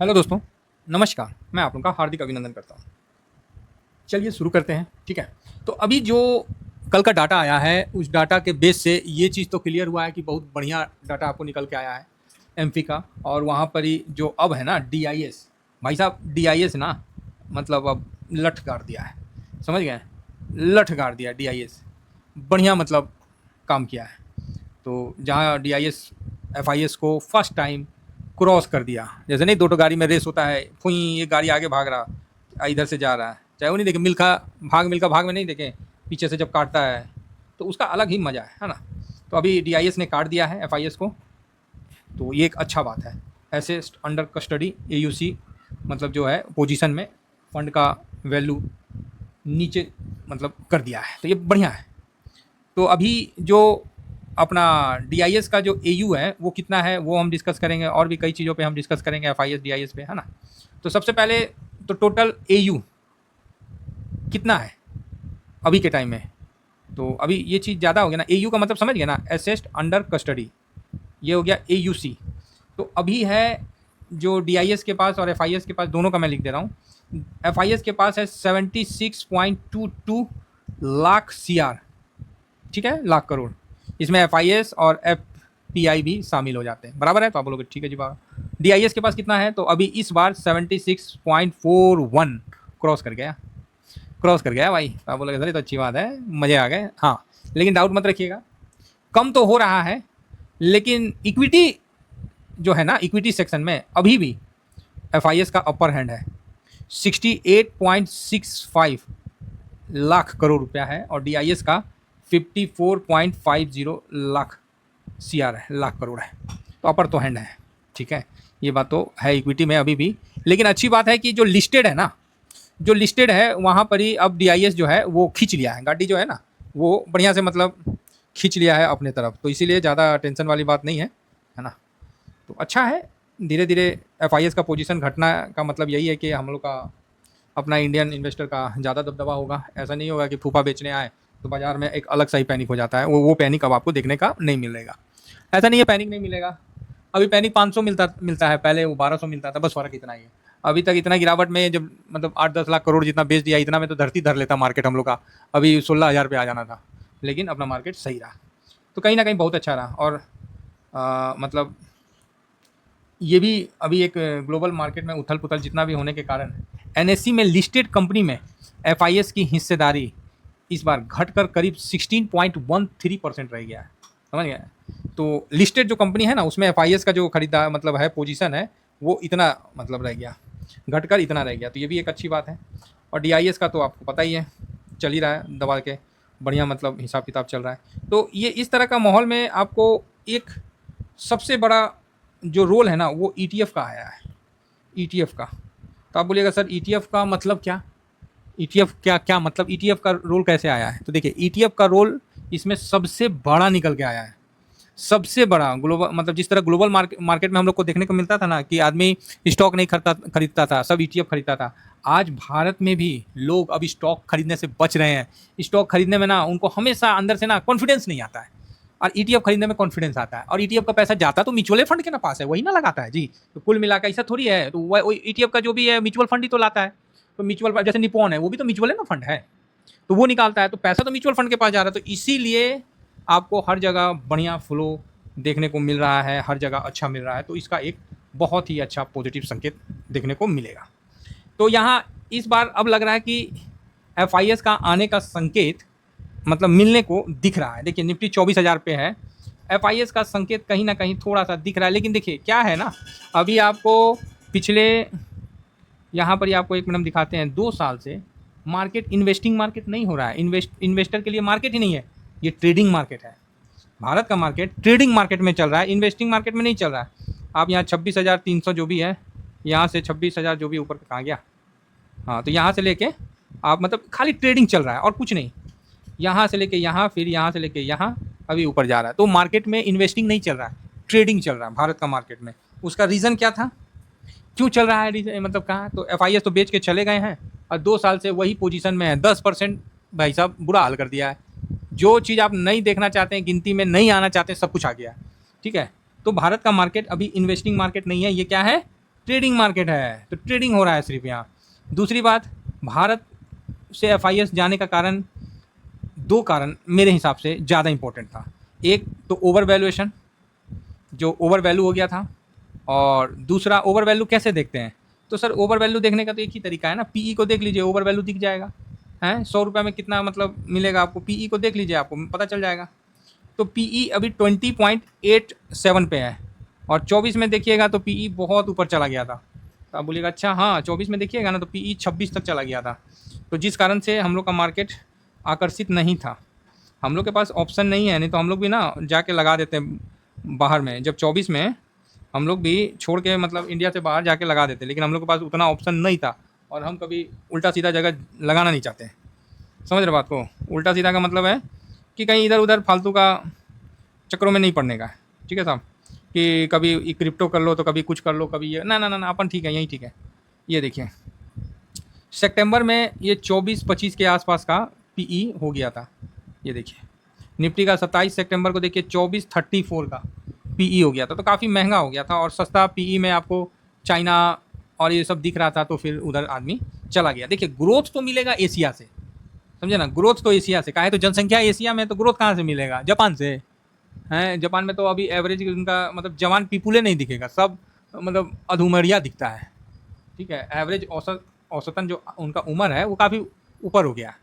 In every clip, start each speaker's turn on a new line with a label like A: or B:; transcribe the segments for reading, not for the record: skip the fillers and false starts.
A: Hello दोस्तों, नमस्कार। मैं आप लोगों का हार्दिक अभिनंदन करता हूँ। चलिए शुरू करते हैं, ठीक है। तो अभी जो कल का डाटा आया है, उस डाटा के बेस से ये चीज़ तो क्लियर हुआ है कि बहुत बढ़िया डाटा आपको निकल के आया है एमपी का। और वहाँ पर ही जो अब है ना डीआईएस, भाई साहब डीआईएस ना, मतलब अब लठ गाड़ दिया है, समझ गए। लठ गाड़ दिया डीआईएस, बढ़िया मतलब काम किया है। तो जहाँ डीआईएस एफआईएस को फर्स्ट टाइम क्रॉस कर दिया, जैसे नहीं दो गाड़ी में रेस होता है, फुई ये गाड़ी आगे भाग रहा, इधर से जा रहा है, चाहे वो नहीं देखे मिल्खा भाग में नहीं देखे, पीछे से जब काटता है तो उसका अलग ही मजा है ना। तो अभी डीआईएस ने काट दिया है एफआईएस को, तो ये एक अच्छा बात है। ऐसे अंडर कस्टडी एयूसी मतलब जो है पोजीशन में फंड का वैल्यू नीचे मतलब कर दिया है, तो ये बढ़िया है। तो अभी जो अपना डीआईएस का जो एयू है वो कितना है वो हम डिस्कस करेंगे, और भी कई चीज़ों पे हम डिस्कस करेंगे एफआईएस डीआईएस पे, है ना। तो सबसे पहले तो टोटल एयू कितना है अभी के टाइम में। तो अभी ये चीज़ ज़्यादा हो गया ना, एयू का मतलब समझ गया ना, एसेस्ट अंडर कस्टडी, ये हो गया एयूसी। तो अभी है जो डीआईएस के पास और एफआईएस के पास, दोनों का मैं लिख दे रहा हूँ। एफआईएस के पास है 76.22 लाख सीआर, ठीक है, लाख करोड़। इसमें एफआईएस और एफपीआई भी शामिल हो जाते हैं, बराबर है। तो आप बोलोगे ठीक है जी बाबा। डीआईएस के पास कितना है, तो अभी इस बार 76.41 क्रॉस कर गया भाई। तो आप बोलोगे सर ये तो अच्छी बात है, मजे आ गए। हाँ, लेकिन डाउट मत रखिएगा, कम तो हो रहा है, लेकिन इक्विटी जो है ना, इक्विटी सेक्शन में अभी भी एफआईएस का अपर हैंड है, 68.65 लाख करोड़ रुपया है, और डीआईएस का 54.50 लाख सीआर है, लाख करोड़ है। तो अपर तो हैंड है, ठीक है, ये बात तो है इक्विटी में अभी भी। लेकिन अच्छी बात है कि जो लिस्टेड है ना, जो लिस्टेड है वहाँ पर ही अब डीआईएस जो है वो खींच लिया है, गाड़ी जो है ना वो बढ़िया से मतलब खींच लिया है अपने तरफ। तो इसीलिए ज़्यादा टेंशन वाली बात नहीं है, है ना। तो अच्छा है, धीरे धीरे एफआईएस का पोजीशन घटना का मतलब यही है कि हम लोग का अपना इंडियन इन्वेस्टर का ज़्यादा दबदबा होगा। ऐसा नहीं होगा कि फूफा बेचने आए तो बाजार में एक अलग सा ही पैनिक हो जाता है, वो पैनिक अब आपको देखने का नहीं मिलेगा। ऐसा नहीं है पैनिक नहीं मिलेगा, अभी पैनिक 500 मिलता है, पहले वो 1200 मिलता था, बस फ़र्क इतना ही है। अभी तक इतना गिरावट में जब मतलब 8-10 लाख करोड़ जितना बेच दिया, इतना में तो धरती धर लेता मार्केट हम लोग का, अभी 16,000 पे आ जाना था। लेकिन अपना मार्केट सही रहा, तो कहीं ना कहीं बहुत अच्छा रहा। और मतलब ये भी अभी एक ग्लोबल मार्केट में उथल पुथल जितना भी होने के कारण एनएससी में लिस्टेड कंपनी में एफआईएस की हिस्सेदारी इस बार घटकर करीब 16.13% रह गया है, समझ गए। तो लिस्टेड जो कंपनी है ना उसमें एफआईएस का जो खरीदा मतलब है पोजीशन है वो इतना मतलब रह गया, घटकर इतना रह गया। तो ये भी एक अच्छी बात है। और डीआईएस का तो आपको पता ही है, चल ही रहा है दबा के, बढ़िया मतलब हिसाब किताब चल रहा है। तो ये इस तरह का माहौल में आपको एक सबसे बड़ा जो रोल है ना वो ईटीएफ का आया है, ईटीएफ का। तो आप बोलिएगा सर ईटीएफ का मतलब क्या, ईटीएफ क्या क्या मतलब, ईटीएफ का रोल कैसे आया है। तो देखिए ईटीएफ का रोल इसमें सबसे बड़ा निकल के आया है, सबसे बड़ा ग्लोबल मतलब जिस तरह ग्लोबल मार्केट में हम लोग को देखने को मिलता था ना कि आदमी स्टॉक नहीं खरीदता था, सब ईटीएफ खरीदता था। आज भारत में भी लोग अब स्टॉक खरीदने से बच रहे हैं। स्टॉक खरीदने में ना उनको हमेशा अंदर से ना कॉन्फिडेंस नहीं आता है, और ईटीएफ खरीदने में कॉन्फिडेंस आता है। और ईटीएफ का पैसा जाता तो म्यूचुअल फंड के ना पास है, वही ना लगाता है जी। तो कुल मिलाकर ऐसा थोड़ी है, तो वो ईटीएफ का जो भी है म्यूचुअल फंड ही तो लाता है। तो म्यूचुअल जैसे निपॉन है वो भी तो म्यूचुअल है ना फंड है, तो वो निकालता है, तो पैसा तो म्यूचुअल फंड के पास जा रहा है। तो इसीलिए आपको हर जगह बढ़िया फ्लो देखने को मिल रहा है, हर जगह अच्छा मिल रहा है। तो इसका एक बहुत ही अच्छा पॉजिटिव संकेत देखने को मिलेगा। तो यहाँ इस बार अब लग रहा है कि एफआईएस का आने का संकेत मतलब मिलने को दिख रहा है। देखिए निफ्टी 24,000 पे है, एफआईएस का संकेत कहीं ना कहीं थोड़ा सा दिख रहा है। लेकिन देखिए क्या है ना, अभी आपको पिछले यहाँ पर ही आपको एक मिनट दिखाते हैं, 2 साल से मार्केट इन्वेस्टिंग मार्केट नहीं हो रहा है। इन्वेस्टर के लिए मार्केट ही नहीं है, ये ट्रेडिंग मार्केट है। भारत का मार्केट ट्रेडिंग मार्केट में चल रहा है, इन्वेस्टिंग मार्केट में नहीं चल रहा है। आप यहाँ 26,300 जो भी है, यहाँ से 26,000 जो भी ऊपर कहाँ गया, हाँ, तो यहाँ से लेके आप मतलब खाली ट्रेडिंग चल रहा है और कुछ नहीं। यहाँ से लेके यहाँ, फिर यहाँ से लेके यहाँ, अभी ऊपर जा रहा है। तो मार्केट में इन्वेस्टिंग नहीं चल रहा है, ट्रेडिंग चल रहा है भारत का मार्केट में। उसका रीज़न क्या था, क्यों चल रहा है मतलब कहाँ, तो एफआईएस तो बेच के चले गए हैं और 2 साल से वही पोजीशन में है। 10% भाई साहब बुरा हाल कर दिया है। जो चीज़ आप नहीं देखना चाहते हैं, गिनती में नहीं आना चाहते, सब कुछ आ गया, ठीक है। तो भारत का मार्केट अभी इन्वेस्टिंग मार्केट नहीं है, ये क्या है, ट्रेडिंग मार्केट है, तो ट्रेडिंग हो रहा है सिर्फ यहाँ। दूसरी बात, भारत से एफआईएस जाने का कारण, दो कारण मेरे हिसाब से ज़्यादा इंपॉर्टेंट था। एक तो ओवर वैल्यूएशन, जो ओवर वैल्यू हो गया था, और दूसरा ओवर वैल्यू कैसे देखते हैं, तो सर ओवर वैल्यू देखने का तो एक ही तरीका है ना, पीई को देख लीजिए, ओवर वैल्यू दिख जाएगा हैं। 100 रुपये में कितना मतलब मिलेगा आपको, पीई को देख लीजिए, आपको पता चल जाएगा। तो पीई अभी 20.87 पे है, और 24 में देखिएगा तो पीई बहुत ऊपर चला गया था। तो आप बोलिएगा अच्छा हाँ 24 में देखिएगा ना तो पीई 26 तक चला गया था। तो जिस कारण से हम लोग का मार्केट आकर्षित नहीं था, हम लोग के पास ऑप्शन नहीं है, नहीं तो हम लोग भी ना जाके लगा देते हैं बाहर में। जब 24 में हम लोग भी छोड़ के मतलब इंडिया से बाहर जाके लगा देते, लेकिन हम लोग के पास उतना ऑप्शन नहीं था, और हम कभी उल्टा सीधा जगह लगाना नहीं चाहते। समझ रहे बात को? उल्टा सीधा का मतलब है कि कहीं इधर उधर फालतू का चक्रों में नहीं पड़ने का, ठीक है साहब, कि कभी क्रिप्टो कर लो तो कभी कुछ कर लो, कभी ये ना ना ना ना, अपन ठीक है, यही ठीक है। ये देखिए सितंबर में ये 24-25 के आसपास का पीई हो गया था। ये देखिए निफ्टी का 27 सितंबर को देखिए 2434 का पीई हो गया था, तो काफ़ी महंगा हो गया था, और सस्ता पीई में आपको चाइना और ये सब दिख रहा था, तो फिर उधर आदमी चला गया। देखिए ग्रोथ तो मिलेगा एशिया से, समझे ना, ग्रोथ तो एशिया से, काहे तो जनसंख्या एशिया में, तो ग्रोथ कहाँ से मिलेगा, जापान से हैं। जापान में तो अभी एवरेज उनका मतलब जवान पीपुले नहीं दिखेगा, सब मतलब अधूमरिया दिखता है, ठीक है। एवरेज औसतन जो उनका उम्र है वो काफ़ी ऊपर हो गया।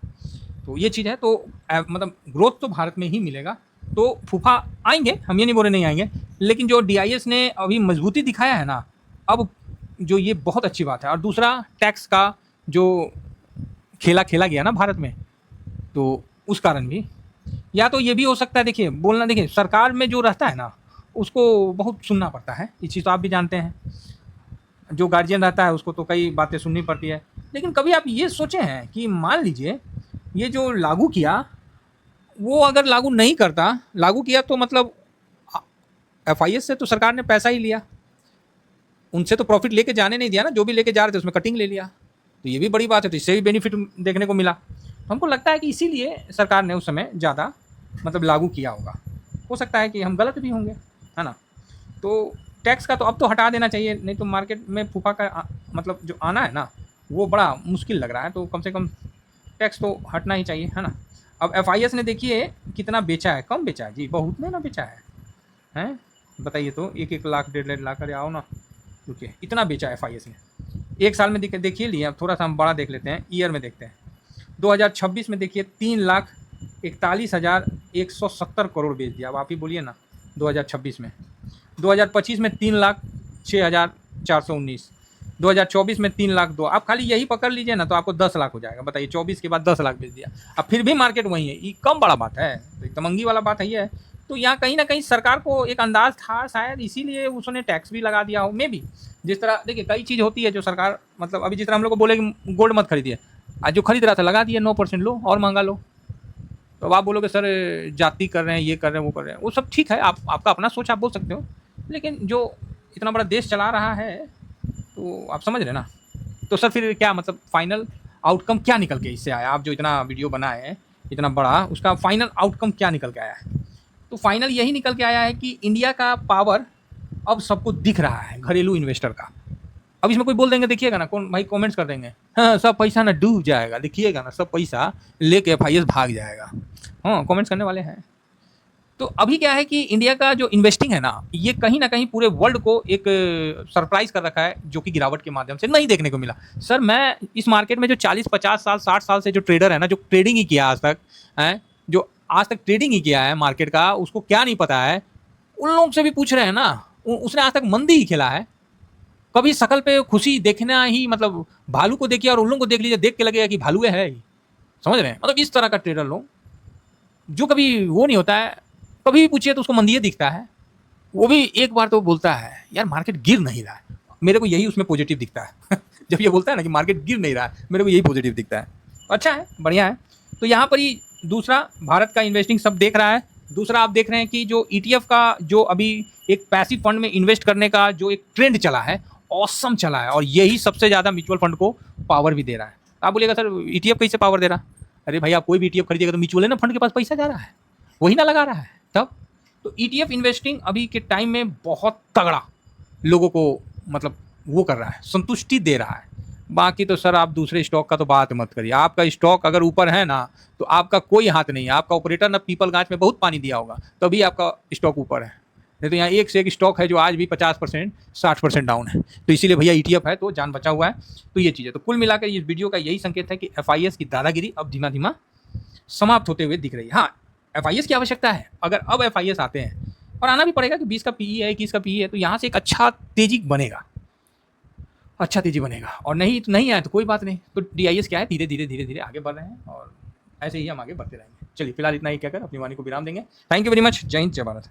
A: तो ये चीज़ है, तो मतलब ग्रोथ तो भारत में ही मिलेगा। तो फूफा आएंगे, हम ये नहीं बोल रहे नहीं आएंगे, लेकिन जो डीआईएस ने अभी मजबूती दिखाया है ना, अब जो ये बहुत अच्छी बात है। और दूसरा टैक्स का जो खेला खेला गया ना भारत में, तो उस कारण भी, या तो ये भी हो सकता है, देखिए बोलना, देखिए सरकार में जो रहता है ना उसको बहुत सुनना पड़ता है, ये चीज़ तो आप भी जानते हैं। जो गार्जियन रहता है उसको तो कई बातें सुननी पड़ती है, लेकिन कभी आप ये सोचे हैं कि मान लीजिए ये जो लागू किया, वो अगर लागू नहीं करता, लागू किया तो मतलब एफआईएस से तो सरकार ने पैसा ही लिया, उनसे तो प्रॉफिट लेके जाने नहीं दिया ना, जो भी लेके जा रहे थे उसमें कटिंग ले लिया, तो ये भी बड़ी बात है, तो इससे भी बेनिफिट देखने को मिला। हमको लगता है कि इसीलिए सरकार ने उस समय ज़्यादा मतलब लागू किया होगा। हो सकता है कि हम गलत भी होंगे, है ना। तो टैक्स का तो अब तो हटा देना चाहिए, नहीं तो मार्केट में फूफा का मतलब जो आना है ना वो बड़ा मुश्किल लग रहा है, तो कम से कम टैक्स तो हटना ही चाहिए, है ना। अब एफआईएस ने देखिए कितना बेचा है, कम बेचा है जी, बहुत में ना बेचा है, हैं बताइए तो, 1-1 लाख 1.5 लाख, अरे आओ ना, रुकिए, इतना बेचा है एफआईएस ने एक साल में। देखिए लिए, अब थोड़ा सा हम बड़ा देख लेते हैं, ईयर में देखते हैं। 2026 में देखिए 3,41,170 करोड़ बेच दिया। अब आप ही बोलिए ना 2026 में। 2025 में 3,06,419, 2024 में 3,02,000। आप खाली यही पकड़ लीजिए ना तो आपको 10 लाख हो जाएगा। बताइए 24 के बाद 10 लाख बेच दिया, अब फिर भी मार्केट वही है, ये कम बड़ा बात है, तो एक तमंगी वाला बात है ये है। तो यहाँ कहीं ना कहीं सरकार को एक अंदाज था शायद, इसीलिए उसने टैक्स भी लगा दिया हो, मे भी। जिस तरह देखिए कई चीज़ होती है जो सरकार मतलब, अभी जिस तरह हम लोग को बोले कि गोल्ड मत खरीदिए, आज जो खरीद रहा था लगा दिया 9% लो और महंगा लो। तो अब आप बोलोगे सर जाति कर रहे हैं, ये कर रहे हैं, वो कर रहे हैं, वो सब ठीक है, आपका अपना सोच आप बोल सकते हो, लेकिन जो इतना बड़ा देश चला रहा है तो आप समझ रहे ना। तो सर फिर क्या मतलब फाइनल आउटकम क्या निकल के इससे आया, आप जो इतना वीडियो बनाए हैं इतना बड़ा, उसका फाइनल आउटकम क्या निकल के आया है? तो फाइनल यही निकल के आया है कि इंडिया का पावर अब सबको दिख रहा है, घरेलू इन्वेस्टर का। अब इसमें कोई बोल देंगे, देखिएगा ना, कौन भाई कमेंट्स कर देंगे, हाँ सब पैसा ना डूब जाएगा, देखिएगा ना सब पैसा लेके एफआईएस भाग जाएगा, हाँ कमेंट्स करने वाले हैं। तो अभी क्या है कि इंडिया का जो इन्वेस्टिंग है ना, ये कहीं ना कहीं पूरे वर्ल्ड को एक सरप्राइज कर रखा है, जो कि गिरावट के माध्यम से नहीं देखने को मिला। सर मैं इस मार्केट में जो 40-50 साल 60 साल से जो ट्रेडर है ना, जो ट्रेडिंग ही किया आज तक है, जो आज तक ट्रेडिंग ही किया है मार्केट का, उसको क्या नहीं पता है, उन लोग से भी पूछ रहे हैं ना, उसने आज तक मंदी ही खेला है। कभी शकल पे खुशी देखना ही मतलब, भालू को देखिए और उन लोगों को देख लीजिए, देख के लगेगा कि भालू है ही, समझ रहे हैं, मतलब इस तरह का ट्रेडर लोग, जो कभी वो नहीं होता है, कभी भी पूछिए तो उसको मंदी दिखता है। वो भी एक बार तो बोलता है यार मार्केट गिर नहीं रहा है, मेरे को यही उसमें पॉजिटिव दिखता है जब ये बोलता है ना कि मार्केट गिर नहीं रहा है, मेरे को यही पॉजिटिव दिखता है। अच्छा है, बढ़िया है। तो यहाँ पर ही दूसरा भारत का इन्वेस्टिंग सब देख रहा है। दूसरा आप देख रहे हैं कि जो ईटीएफ का जो अभी एक पैसिव फंड में इन्वेस्ट करने का जो एक ट्रेंड चला है, ऑसम चला है, और यही सबसे ज़्यादा म्यूचुअल फंड को पावर भी दे रहा है। आप बोलिएगा सर ईटीएफ कैसे पावर दे रहा? अरे भाई आप कोई भी ईटीएफ खरीदिएगा तो म्यूचुअल है ना, फंड के पास पैसा जा रहा है, वही ना लगा रहा है तब। तो ईटीएफ इन्वेस्टिंग अभी के टाइम में बहुत तगड़ा लोगों को मतलब वो कर रहा है, संतुष्टि दे रहा है। बाकी तो सर आप दूसरे स्टॉक का तो बात मत करिए, आपका स्टॉक अगर ऊपर है ना तो आपका कोई हाथ नहीं है, आपका ऑपरेटर ना पीपल गाछ में बहुत पानी दिया होगा तभी आपका स्टॉक ऊपर है, नहीं तो यहाँ एक से एक स्टॉक है जो आज भी 50% 60% डाउन है। तो इसीलिए भैया ETF है तो जान बचा हुआ है। तो ये चीज़ है, तो कुल मिलाकर इस वीडियो का यही संकेत है कि FIS की दादागिरी अब धीमा धीमा समाप्त होते हुए दिख रही है। हाँ, FIS की आवश्यकता है, अगर अब FIS आते हैं और आना भी पड़ेगा कि 20 का PE है, 21 का PE है, तो यहाँ से एक अच्छा तेजी बनेगा, अच्छा तेजी बनेगा। और नहीं तो नहीं आया तो कोई बात नहीं, तो DIS क्या है, धीरे धीरे धीरे धीरे आगे बढ़ रहे हैं और ऐसे ही हम आगे बढ़ते रहेंगे। चलिए फिलहाल इतना ही कहकर अपनी वाणी को विराम देंगे। Thank you very much. जय हिंद, जय भारत।